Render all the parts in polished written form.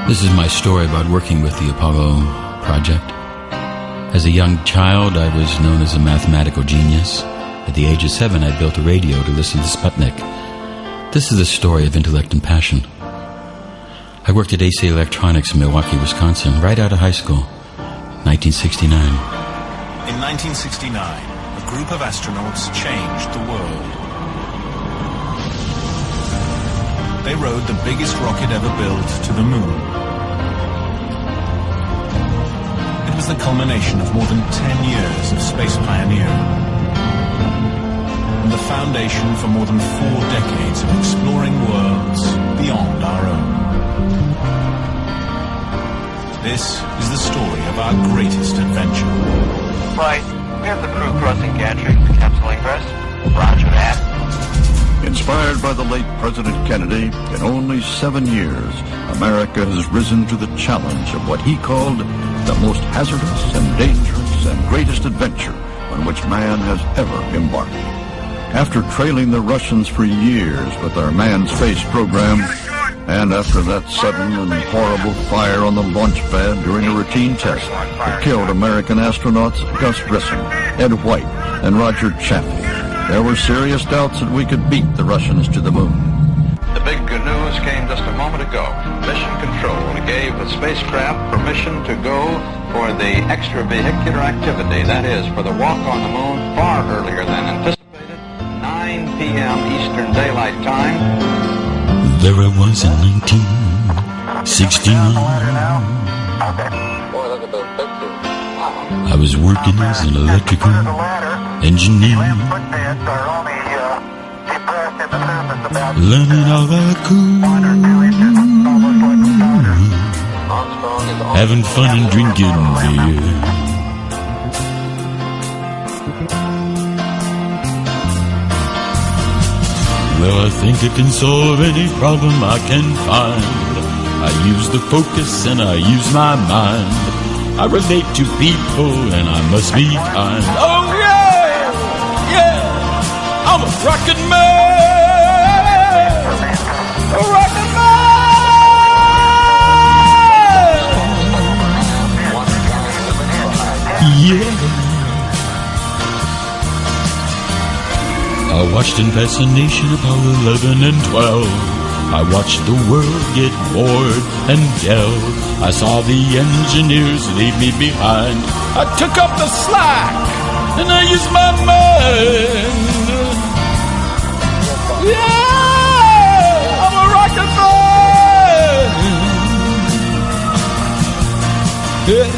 This is my story about working with the Apollo project. As a young child, I was known as a mathematical genius. At the age of 7, I built a radio to listen to Sputnik. This is a story of intellect and passion. I worked at AC Electronics in Milwaukee, Wisconsin, right out of high school, 1969. In 1969, a group of astronauts changed the world. They rode the biggest rocket ever built to the moon. It was the culmination of more than 10 years of space pioneering, and the foundation for more than 4 decades of exploring worlds beyond our own. This is the story of our greatest adventure. Right, we have the crew crossing gantry, capsule ingress. Roger that. Inspired by the late President Kennedy, in only 7 years, America has risen to the challenge of what he called the most hazardous and dangerous and greatest adventure on which man has ever embarked. After trailing the Russians for years with our manned space program, and after that sudden and horrible fire on the launch pad during a routine test that killed American astronauts Gus Grissom, Ed White, and Roger Chaffee, there were serious doubts that we could beat the Russians to the moon. The big good news came just a moment ago. Mission Control gave the spacecraft permission to go for the extravehicular activity, that is, for the walk on the moon far earlier than anticipated, 9 p.m. Eastern Daylight Time. There I was in 1969. Boy, look at those pictures. I was working as an electrical engineer, learning all I could, having fun and drinking beer. Well, I think I can solve any problem I can find. I use the focus and I use my mind. I relate to people and I must be kind. Oh yeah, yeah, I'm a rocket man, a rocket man. Yeah. I watched in fascination Apollo 11 and 12. I watched the world get bored and dull. I saw the engineers leave me behind. I took up the slack and I used my mind. Yeah, I'm a rocket man. Yeah.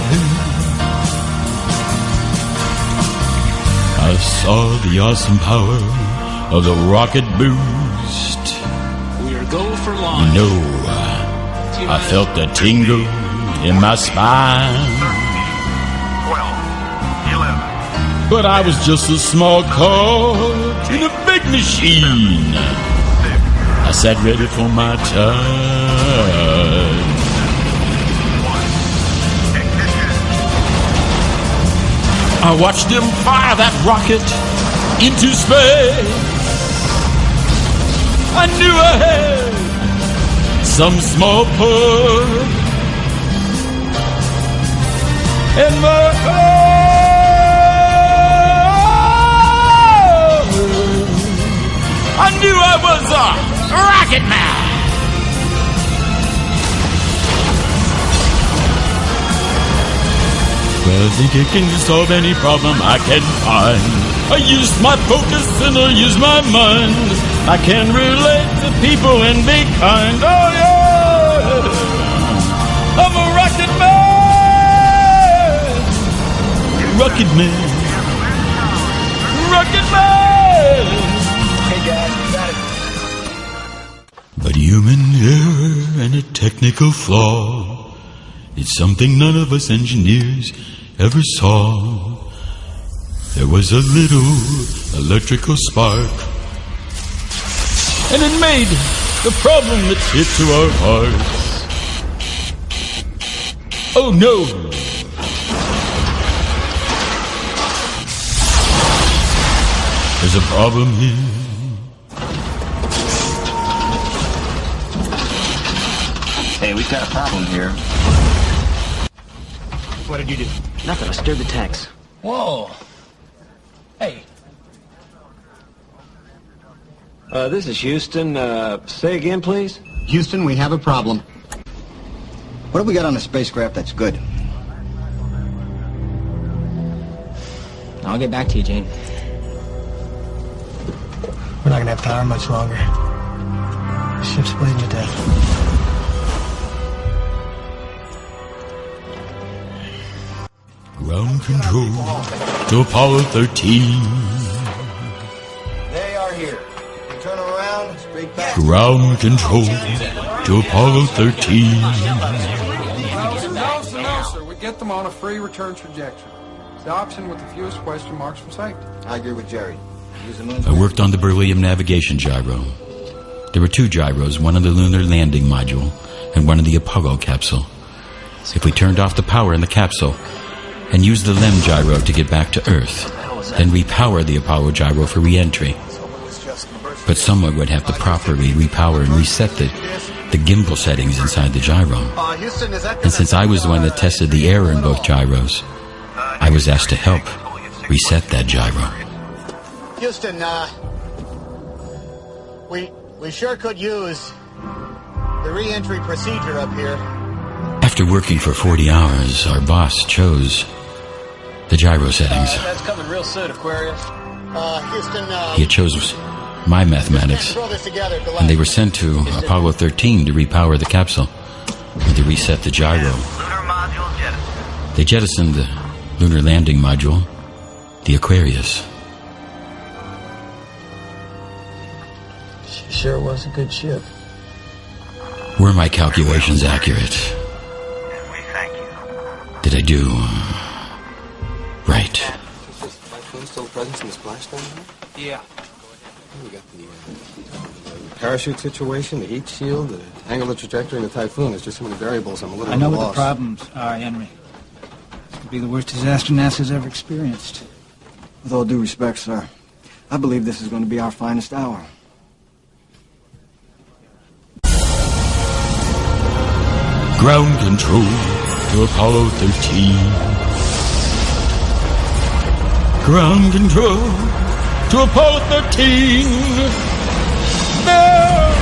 I saw the awesome power of the rocket boost. We're go for launch. No, I felt a tingle in my spine. 12, 11. But I was just a small cog in a big machine. I sat ready for my time. I watched them fire that rocket into space. I knew I had some small pub in my heart. I knew I was a rocket man. Well, I think I can solve any problem I can find. I use my focus and I use my mind. I can relate to people and be kind. Oh yeah, I'm a rocket man, rocket man, rocket man. Hey guys, you got it. But human error and a technical flaw, it's something none of us engineers ever saw. There was a little electrical spark, and it made the problem that hit to our hearts. Oh no! There's a problem here. Hey, we've got a problem here. What did you do? Nothing. I stirred the tanks. Whoa. Hey. This is Houston. Say again, please. Houston, we have a problem. What have we got on the spacecraft that's good? I'll get back to you, Gene. We're not gonna have power much longer. The ship's bleeding to death. Ground control to Apollo 13. They are here. Turn them around, straight back. Ground control to Apollo 13. No, sir. We get them on a free return trajectory. It's the option with the fewest question marks for safety. I agree with Jerry. I worked on the beryllium navigation gyro. There were 2 gyros, one in the lunar landing module and one in the Apollo capsule. If we turned off the power in the capsule and used the LEM gyro to get back to Earth, then repower the Apollo gyro for re-entry. But someone would have to properly repower and reset the gimbal settings inside the gyro. And since I was the one that tested the error in both gyros, I was asked to help reset that gyro. Houston, we sure could use the re-entry procedure up here. After working for 40 hours, our boss chose the gyro settings. That's coming real soon, Aquarius. Houston, He chose my mathematics, and they were sent to Apollo 13 to repower the capsule and to reset the gyro. They jettisoned the lunar landing module, the Aquarius. She sure was a good ship. Were my calculations accurate? We thank you. Did I do right? Is this typhoon still present in the splashdown? Yeah. We got the parachute situation, the heat shield, the angular trajectory, and the typhoon. There's just so many variables. I'm a little I know lost. what the problems are, Henry. This could be the worst disaster NASA's ever experienced. with all due respect, sir, I believe this is going to be our finest hour. Ground control to Apollo 13. Ground control to Apollo 13. There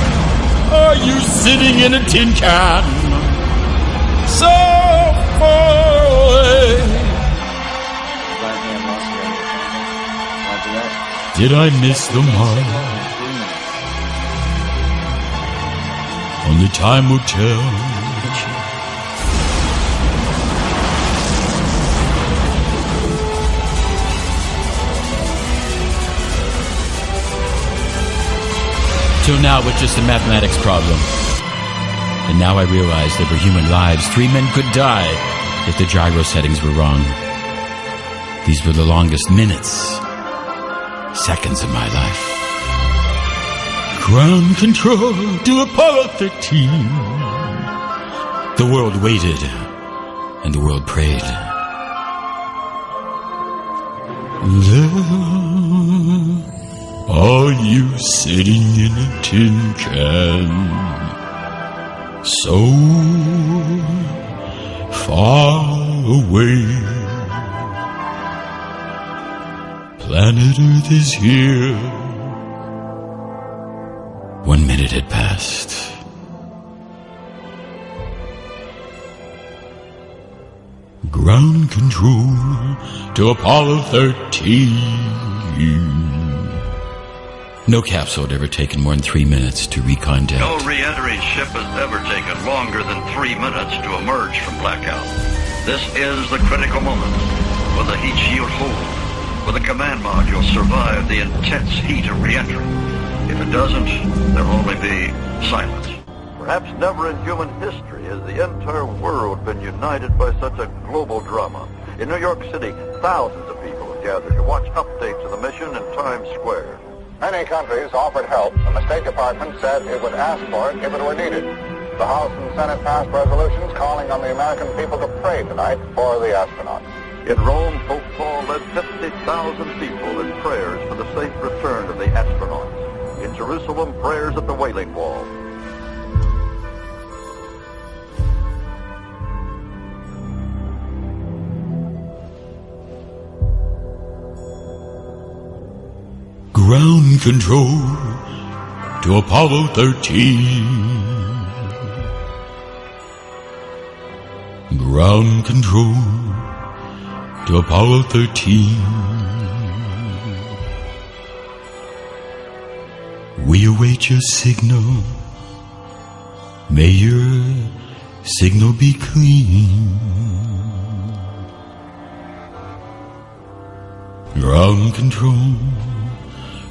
are you sitting in a tin can, so far away. Did I miss the mark? Only time will tell. Till now, it was just a mathematics problem. And now I realize there were human lives. 3 men could die if the gyro settings were wrong. These were the longest minutes, seconds of my life. Ground control to Apollo 13. The world waited, and the world prayed. There are you sitting in a tin can, so far away. Planet Earth is here. 1 minute had passed. Ground control to Apollo 13. No capsule had ever taken more than 3 minutes to recontact. No re-entry ship has ever taken longer than 3 minutes to emerge from blackout. This is the critical moment. Will the heat shield hold? Will the command module survive the intense heat of re-entry? If it doesn't, there'll only be silence. Perhaps never in human history has the entire world been united by such a global drama. In New York City, thousands of people have gathered to watch updates of the mission in Times Square. Many countries offered help, and the State Department said it would ask for it if it were needed. The House and Senate passed resolutions calling on the American people to pray tonight for the astronauts. In Rome, Pope Paul led 50,000 people in prayers for the safe return of the astronauts. In Jerusalem, prayers at the Wailing Wall. Ground control to Apollo 13. Ground control to Apollo 13. We await your signal. May your signal be clean. Ground control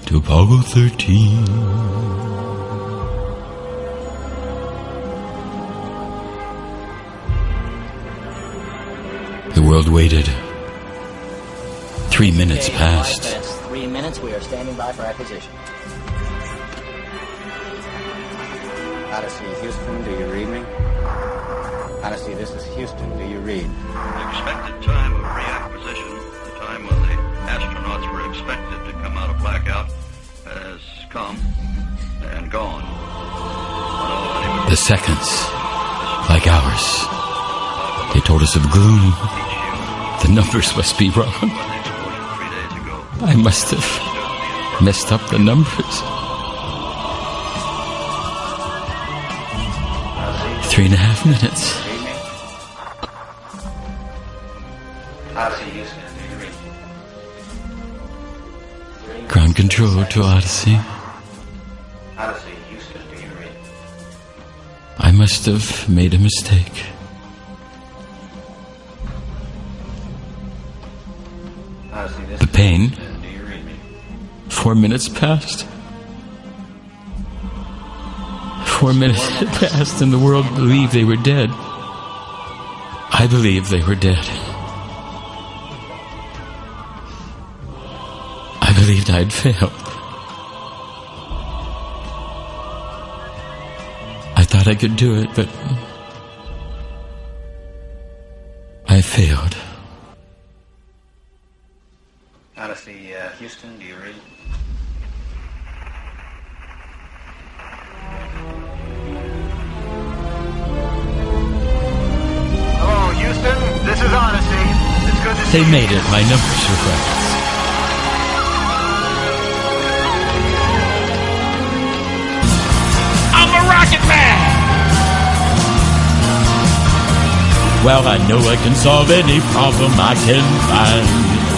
to Apollo 13. The world waited. 3 minutes passed. 3 minutes, we are standing by for acquisition. Odyssey, Houston, do you read me? Odyssey, this is Houston, do you read? The expected time of reacquisition, the time when the astronauts were expected to come out of blackout, has come and gone. The seconds, like hours. They told us of gloom. The numbers must be wrong. I must have messed up the numbers. 3.5 minutes. Ground control to Odyssey. I must have made a mistake. The pain. 4 minutes passed. 4 minutes had passed and the world believed they were dead. I believed they were dead. I believed I'd failed. I thought I could do it, but I failed. Odyssey, Houston, do you read? Hello, Houston. This is Odyssey. It's good to see you. They made it. My numbers were right. I'm a rocket man! Well, I know I can solve any problem I can find.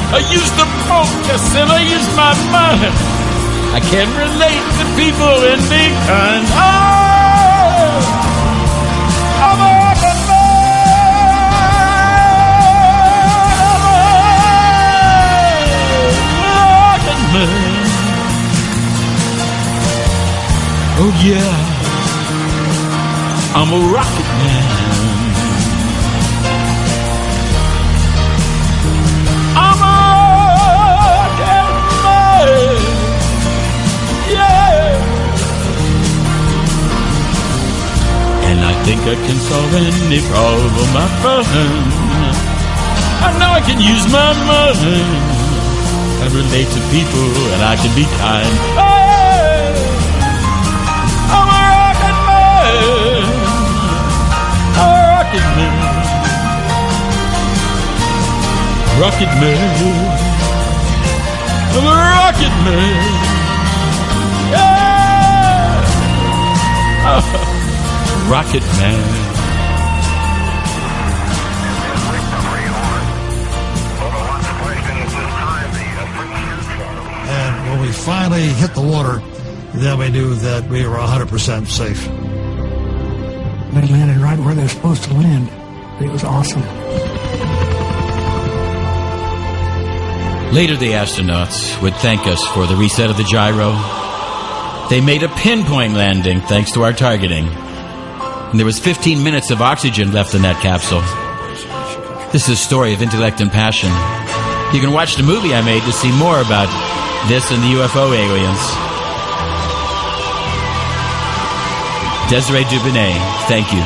I use the focus and I use my mind. I can relate to people and be kind. Oh, I'm a rocket man. Oh yeah, I'm a rocket man. I'm a rocket man. Yeah. And I think I can solve any problem I find. I know I can use my mind. I relate to people and I can be kind. Hey, I'm a rocket man. I'm a rocket man. Rocket man. I'm a rocket man. Yeah. Oh, rocket man. When we finally hit the water, then we knew that we were 100% safe. They landed right where they're supposed to land. It was awesome. Later, the astronauts would thank us for the reset of the gyro. They made a pinpoint landing thanks to our targeting. And there was 15 minutes of oxygen left in that capsule. This is a story of intellect and passion. You can watch the movie I made to see more about this and the UFO aliens. Desiree Dubounet, thank you.